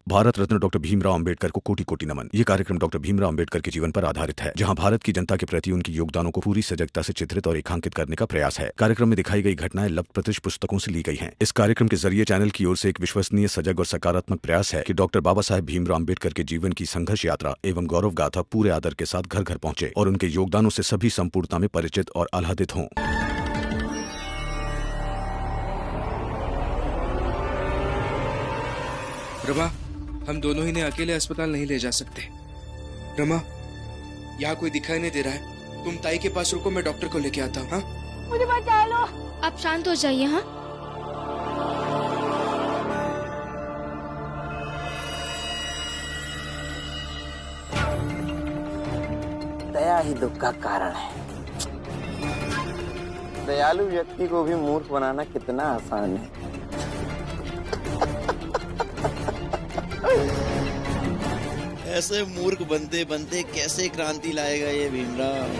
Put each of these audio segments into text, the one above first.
Bharat Ratna doctor Bhimrao Ambedkar को कोटि कोटि नमन। ये कार्यक्रम डॉक्टर भीमराव अंबेडकर के जीवन पर आधारित है, जहां भारत की जनता के प्रति उनके योगदानों को पूरी सजगता से चित्रित और रेखांकित करने का प्रयास है। कार्यक्रम में दिखाई गई घटनाएं लब्ध पुस्तकों से ली गई हैं। इस कार्यक्रम के जरिए चैनल की ओर से एक विश्वसनीय, सजग और सकारात्मक प्रयास है कि डॉक्टर बाबा साहेब भीमराव अंबेडकर के जीवन की संघर्ष यात्रा एवं गौरव गाथा पूरे आदर के साथ घर घर पहुंचे और उनके योगदानों से सभी संपूर्णता में परिचित और आह्लादित हों। रमा, हम दोनों ही ने अकेले अस्पताल नहीं ले जा सकते। रमा, यहाँ कोई दिखाई नहीं दे रहा है। तुम ताई के पास रुको, मैं डॉक्टर को लेके आता हूँ। हाँ? मुझे बचा लो। आप शांत हो जाइए। हाँ, दया ही दुख का कारण है। दयालु व्यक्ति को भी मूर्ख बनाना कितना आसान है। ऐसे मूर्ख बनते बनते कैसे क्रांति लाएगा ये भीमराव।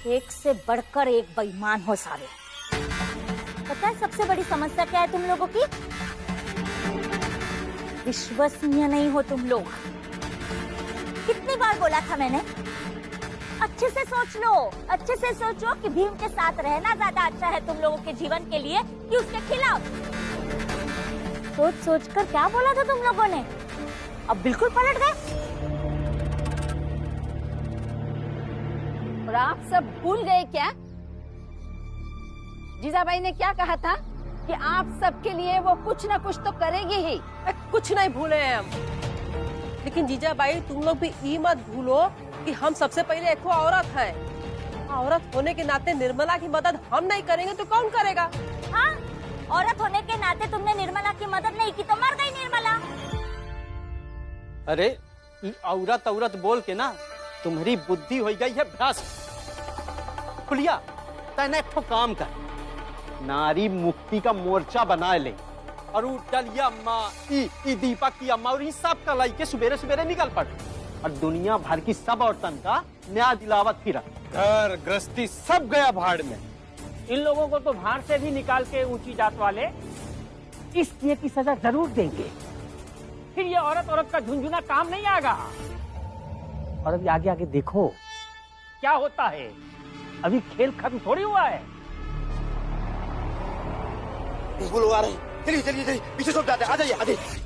एक से बढ़कर एक बेईमान हो सारे। पता है सबसे बड़ी समस्या क्या है तुम लोगों की? विश्वसनीय नहीं हो तुम लोग। कितनी बार बोला था मैंने, अच्छे से सोच लो, अच्छे से सोचो कि भीम के साथ रहना ज्यादा अच्छा है तुम लोगों के जीवन के लिए कि उसके खिलाफ। सोच सोच कर क्या बोला था तुम लोगों ने? अब बिल्कुल पलट गए। और आप सब भूल गए क्या? जीजाबाई ने क्या कहा था कि आप सबके लिए वो कुछ ना कुछ तो करेगी ही। कुछ नहीं भूले हैं हम, लेकिन जीजाबाई तुम लोग भी ये मत भूलो कि हम सबसे पहले एक औरत है। औरत होने के नाते निर्मला की मदद हम नहीं करेंगे तो कौन करेगा? हाँ, औरत होने के नाते तुमने निर्मला की मदद नहीं की तो मर गई निर्मला। अरे औरत औरत बोल के ना तुम्हारी बुद्धि हो गई है भ्रष्ट। खुलिया तैने एक ठो काम कर, नारी मुक्ति का मोर्चा बना ले और डलिया अम्मा, ई दीपक की अम्मा और इन सब का लाई के सुबेरे सुबेरे निकल पड़ और दुनिया भर की सब औरतन का न्याय दिलावत फिरा। घर गृहस्थी सब गया भाड़ में। इन लोगों को तो भाड़ से भी निकाल के ऊंची जात वाले इसलिए की सजा जरूर देंगे। फिर ये औरत औरत का झुंझुना काम नहीं आएगा। और अभी आगे आगे देखो क्या होता है। अभी खेल खत्म थोड़ी हुआ है। लोग आ रहे हैं। चलिए चलिए चलिए, पीछे सब जाते हैं। आ जाइए आ जाइए।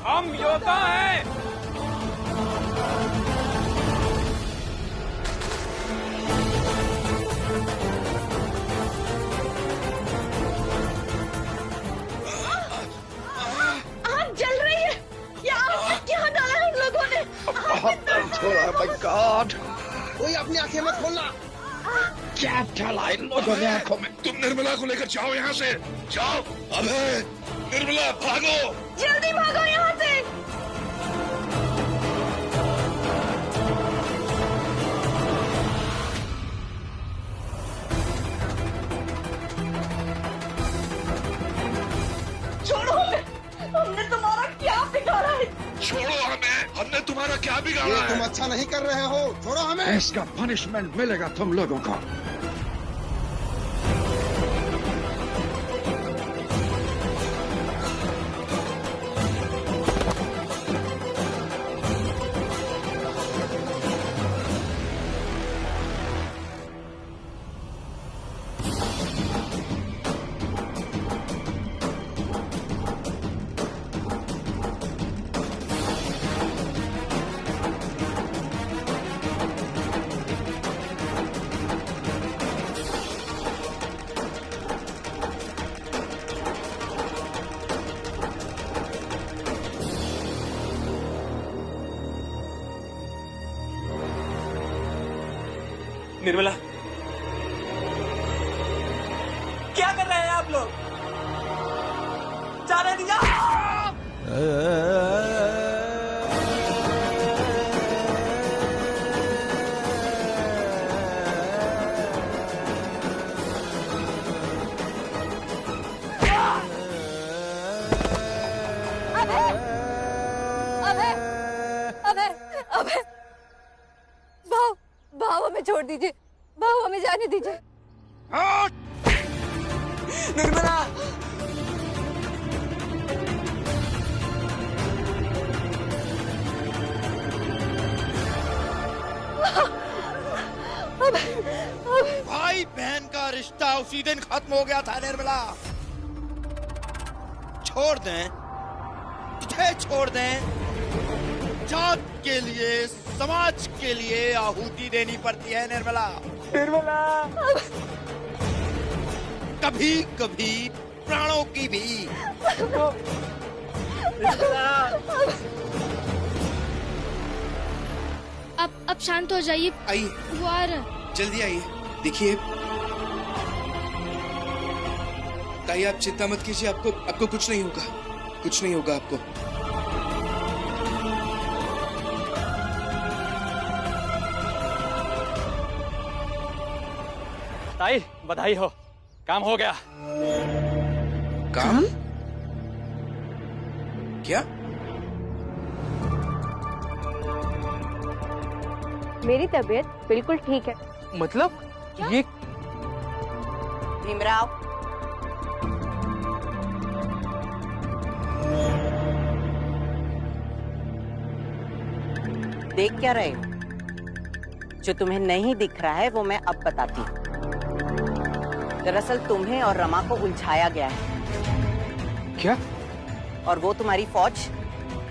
हम योद्धा हैं। आग जल रही है। यहाँ डाला है उन लोगों ने। बहुत दर्द हो रहा है। माय गॉड, कोई अपनी आंखें मत खोलना। क्या डाला इन लोगों ने आंखों में? तुम निर्मला को लेकर जाओ यहाँ से, जाओ। अबे निर्मला, भागो, जल्दी भागो यहाँ से। छोड़ो हमें, हमने तुम्हारा क्या बिगाड़ा है? छोड़ो हमें, हमने तुम्हारा क्या बिगाड़ा है? तुम अच्छा नहीं कर रहे हो, छोड़ो हमें। इसका पनिशमेंट मिलेगा तुम लोगों को। निर्मला, क्या कर रहे हैं आप लोग? जाने दीजिए। अबे भाव हमें छोड़ दीजिए, भाव हमें जाने दीजिए। निर्मला, भाई बहन का रिश्ता उसी दिन खत्म हो गया था निर्मला। छोड़ दें, तुझे छोड़ दें, जात के लिए, समाज के लिए आहुति देनी पड़ती है निर्मला। निर्मला, कभी कभी प्राणों की भी। अब शांत हो जाइए। आइए, वो आ रहा। जल्दी आइए। देखिए ताई, आप चिंता मत कीजिए, आपको कुछ नहीं होगा, कुछ नहीं होगा आपको। ताई बधाई हो, काम हो गया। काम? क्या? मेरी तबीयत बिल्कुल ठीक है। मतलब ये भीमराव, देख क्या रहे हो? जो तुम्हें नहीं दिख रहा है वो मैं अब बताती हूँ। दरअसल तुम्हें और रमा को उलझाया गया है। क्या? और वो तुम्हारी फौज,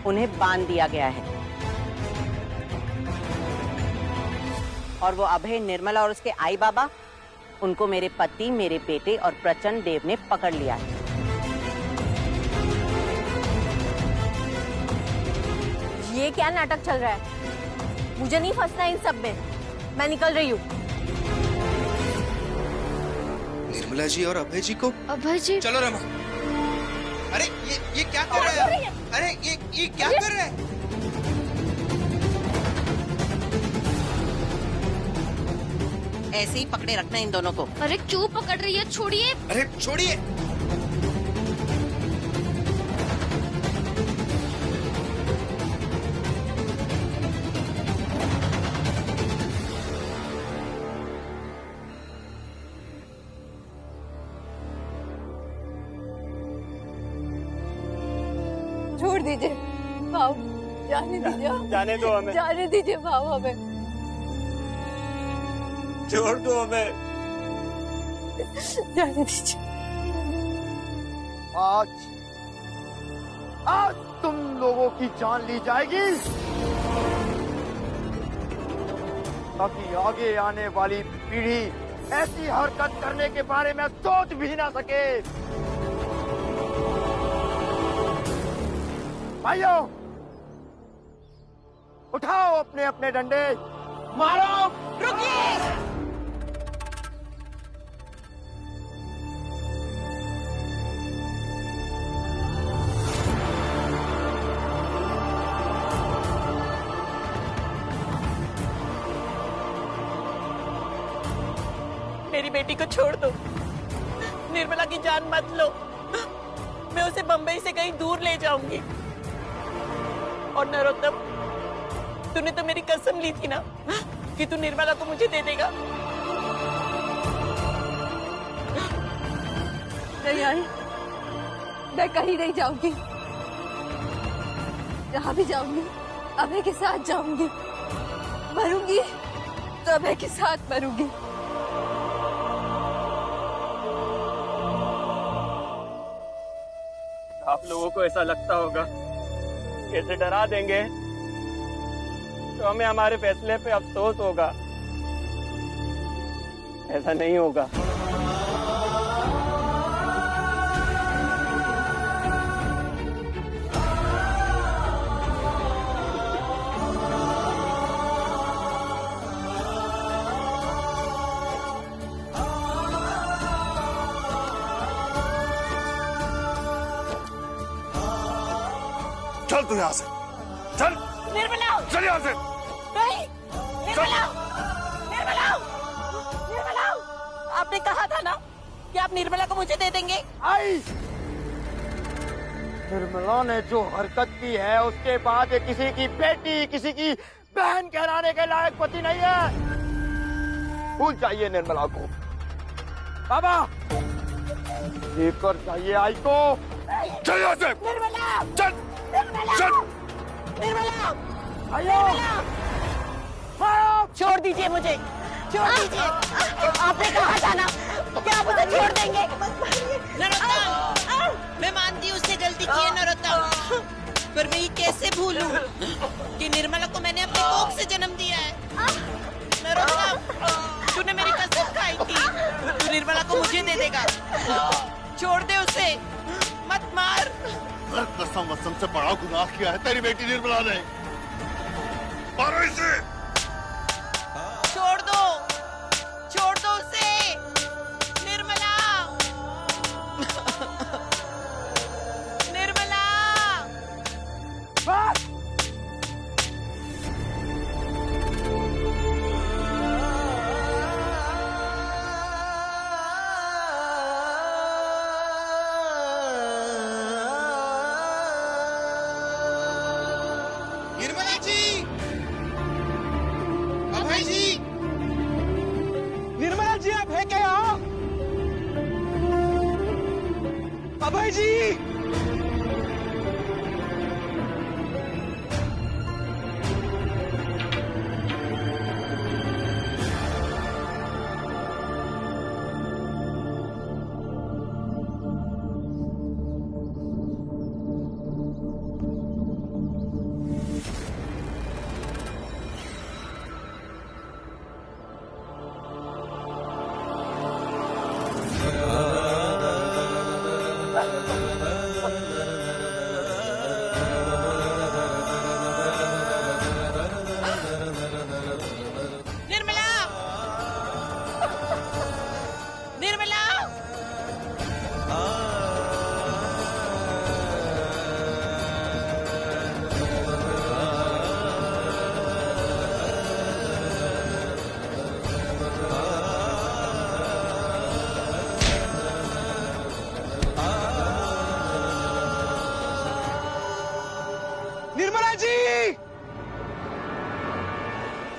उन्हें बांध दिया गया है। और वो अभय, निर्मला और उसके आई बाबा, उनको मेरे पति, मेरे बेटे और प्रचंड देव ने पकड़ लिया है। ये क्या नाटक चल रहा है? मुझे नहीं फंसना इन सब में, मैं निकल रही हूँ। निर्मला जी और अभय जी को? अभय जी, चलो रमा। अरे ये क्या कर रहा है? अरे ये क्या कर रहा है? ऐसे ही पकड़े रखना इन दोनों को। अरे क्यों पकड़ रही है? छोड़िए। अरे छोड़िए। छोड़ दीजिए भाव, जाने दीजिए। जाने दो हमें। जाने दीजिए भाव हमें। छोड़ दो हमें। जाने दीजिए। आज तुम लोगों की जान ली जाएगी, ताकि आगे आने वाली पीढ़ी ऐसी हरकत करने के बारे में सोच भी ना सके। भाइयों, उठाओ अपने अपने डंडे, मारो। रुकिए। मेरी बेटी को छोड़ दो, निर्मला की जान मत लो। मैं उसे बंबई से कहीं दूर ले जाऊंगी। और नरोत्तम, तूने तो मेरी कसम ली थी ना कि तू निर्मला को मुझे दे देगा। नहीं आई, मैं कहीं नहीं जाऊंगी। जहाँ भी जाऊंगी अभय के साथ जाऊंगी, मरूंगी तो अभय के साथ मरूंगी। आप लोगों को ऐसा लगता होगा कैसे डरा देंगे तो हमें हमारे फैसले पे अफसोस होगा। ऐसा नहीं होगा। चल तू यहाँ से, चल। निर्मला, चल यहाँ से। नहीं, निर्मला, निर्मला, निर्मला, आपने कहा था ना कि आप निर्मला को मुझे दे देंगे। आई निर्मला ने जो हरकत की है उसके बाद ये किसी की बेटी, किसी की बहन कहलाने के लायक पति नहीं है। भूल जाइए निर्मला को। बाबा लेकर जाइए आई को। चल यहाँ से। निर्मला, चल। निर्मला, निर्मला, आयो। छोड़ दीजिए मुझे, छोड़ दीजिए। आपने कहा था ना कि आप उसे छोड़ देंगे। नरोत्तम, मैं मानती हूँ उसने गलती की है नरोत्तम, पर मैं ये कैसे भूलूं कि निर्मला को मैंने अपने कोख से जन्म दिया है। नरोत्तम, तूने मेरी कसम खाई थी, तू निर्मला को मुझे दे देगा। छोड़ दे उसे, मत मार। हर कसम वसम से बड़ा गुनाह किया है तेरी बेटी निर्मला ने। मारो इसे। छोड़ दो, छोड़ दो उसे। निर्मला, निर्मला। बस। निर्मला जी, अभय जी, निर्मला जी आप है क्या यहाँ? अभय जी,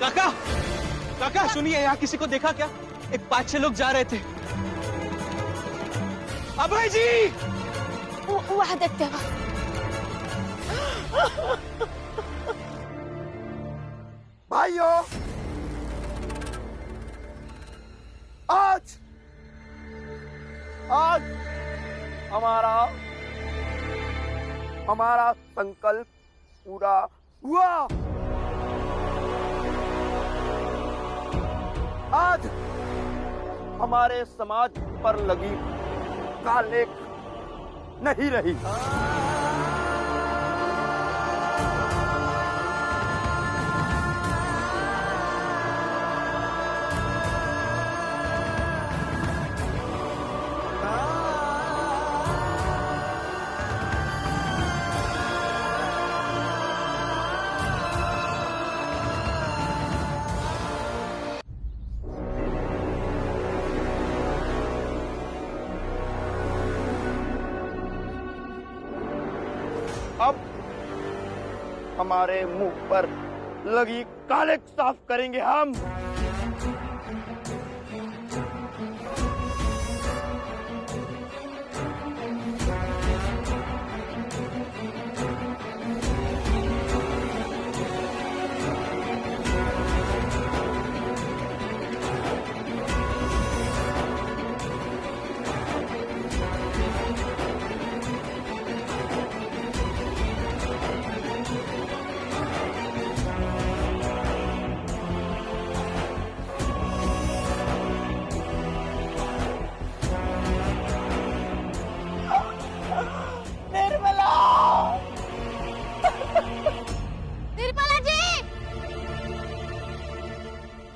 काका, काका सुनिए, यहाँ किसी को देखा क्या? एक 5-6 लोग जा रहे थे। अभय जी, वहाँ देखते हो। भाइयों, आज हमारा संकल्प पूरा हुआ। आज हमारे समाज पर लगी कालेख नहीं रही। अब हमारे मुंह पर लगी कालिक साफ करेंगे हम।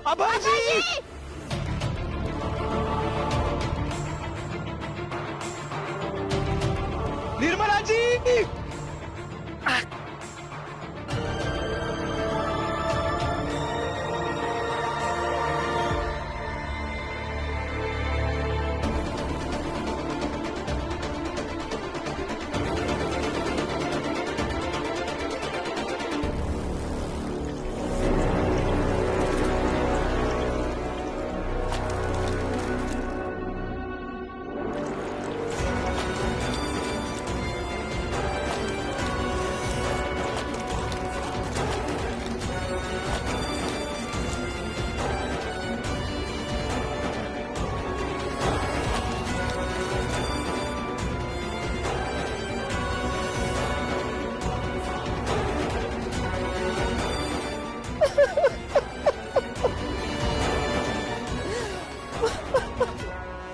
अभय जी! निर्मला जी!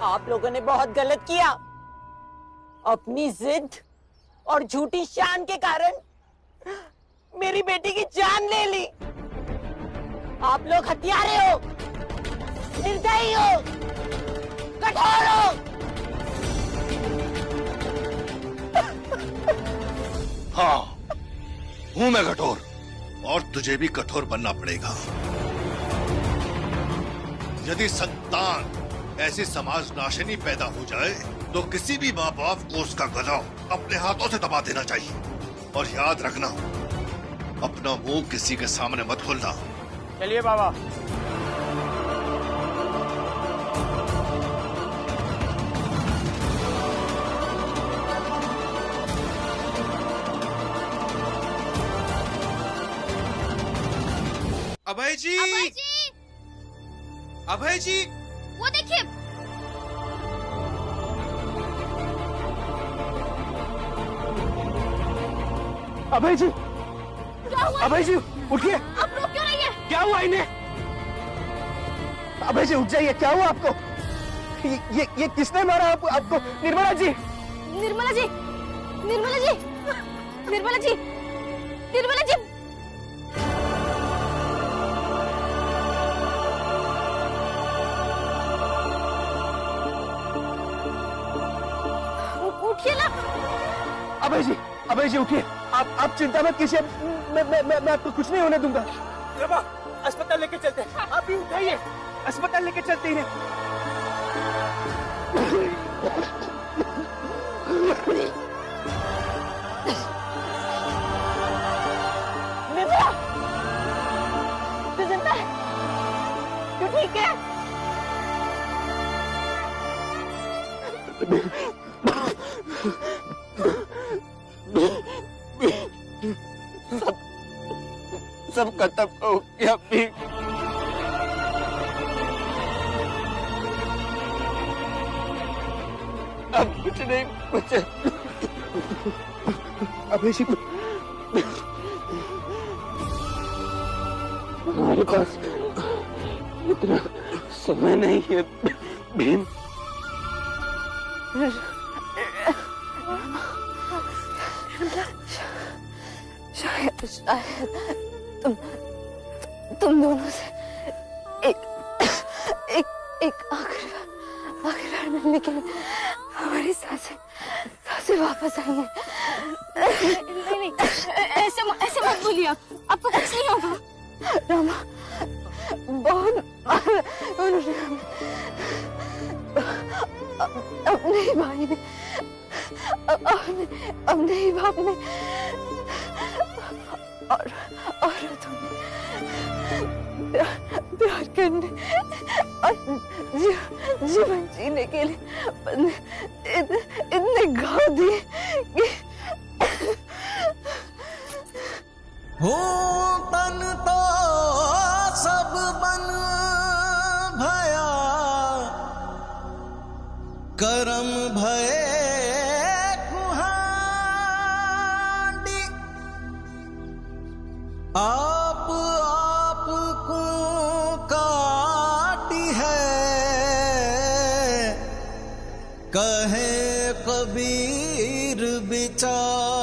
आप लोगों ने बहुत गलत किया। अपनी जिद और झूठी शान के कारण मेरी बेटी की जान ले ली। आप लोग हत्यारे हो, निर्दयी हो, कठोर हो। हाँ, हूं मैं कठोर, और तुझे भी कठोर बनना पड़ेगा। यदि संतान ऐसी समाज नाशनी पैदा हो जाए तो किसी भी माँ बाप को उसका गला अपने हाथों से दबा देना चाहिए। और याद रखना, अपना मुंह किसी के सामने मत खोलना। चलिए बाबा। अभय जी! अभय जी! अभय जी! वो देखिए। अभय जी! क्या हुआ? अभय जी उठिए। आप लोग क्यों नहीं है? क्या हुआ इन्हें? अभय जी उठ जाइए, क्या हुआ आपको? ये किसने मारा आपको? निर्मला जी! निर्मला जी! निर्मला जी! निर्मला जी! निर्मला जी! उठिए ना। अभय जी उठिए। आप चिंता मत कीजिए, मैं आपको कुछ नहीं होने दूंगा। रमा, अस्पताल लेके चलते हैं। आप भी उठाइए, अस्पताल लेके चलते हैं। निर्मला, तू जिंदा है? तू ठीक है? सब खत्म हो गया भी। अब कुछ नहीं बचा। अभय जी, हमारे पास इतना समय नहीं है भीम। शायद तुम दोनों से एक आखिरी बार मिलने के लिए हमारी सांसें वापस आई हैं। नहीं, ऐसे मत बोलिए। आपको कुछ नहीं होगा। रामा, बहुत उन्होंने अपने ही भाई ने, अपने ही बाप ने और तुम्हें प्यार करने और जीवन जीने के लिए इतने घाव दिए कि हो तन तो सब बन भया, करम भये कुहाड़ी, आप को काटी है, कहे कबीर बिचार।